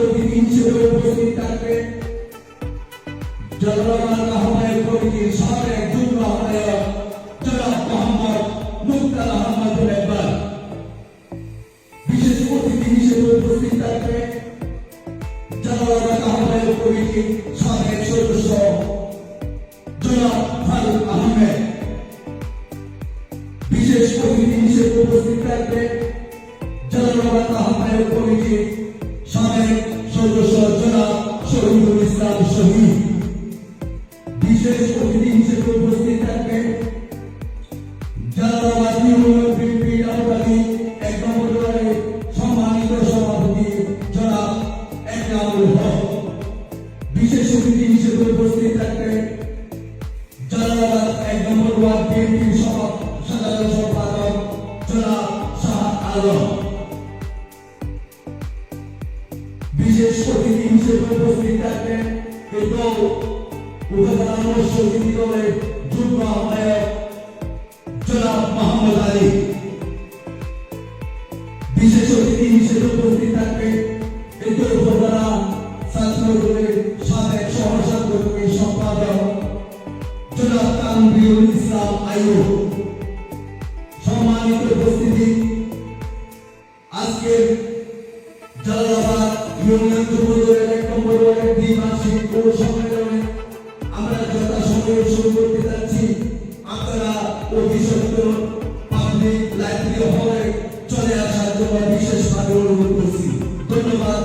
অতিথি হিসেবে উপস্থিত থাকবেন জনগণ আহ্বায়ক কমিটির সাবেক যুগ্ম আহ্বায়ক জনাব মোহাম্মদ মুক্তার আহমদ মেম্বার। বিশেষ অতিথি হিসেবে উপস্থিত থাকবেন জনগণ আহ্বায়ক কমিটির সাবেক সদস্য জনাব ফারুক আহমেদ। বিশেষ অতিথি হিসেবে উপস্থিত থাকবেন জনগণ আহ্বায়ক কমিটির সাবেক সদস্য জনাব শহীদুল ইসলাম শহীদ। বিশেষ অতিথি হিসেবে উপস্থিত থাকবেন জালালাবাদ ইউনিয়ন বিএনপি আহ্বায়ী ১ নম্বর ওয়ার্ডের সম্মানিত সভাপতি জনাব একরামুল হক। বিশেষ অতিথি হিসেবে উপস্থিত থাকবেন জালালাবাদ ১ নম্বর ওয়ার্ড বিএনপি সাধারণ সম্পাদক জনাব শাহ আলম। বিশেষ অতিথি হিসেবে উপস্থিত থাকবেন উপজেলা মৎস্যজীবী দলের যুগ্ম আহ্বায়ক জনাব মোহাম্মদ আলী। বিশেষ অতিথি হিসেবে উপস্থিত থাকবেন উপজেলা ছাত্র দলের সাবেক সহসাংগঠনিক সম্পাদক জনাব কামরুল ইসলাম আইয়ুব। সম্মানিত উপস্থিতি, আজকের জালালাবাদ ইউনিয়ন যুবদলের ১ নম্বর ওয়ার্ডের দ্বিমাসিক পৌর সম্মেলনে আমরা যথাসময়ে শুরু করতে যাচ্ছি। আপনারা অতি সত্বর পাবলিক লাইব্রেরি হলে চলে আসার জন্য বিশেষভাবে অনুরোধ করছি। ধন্যবাদ।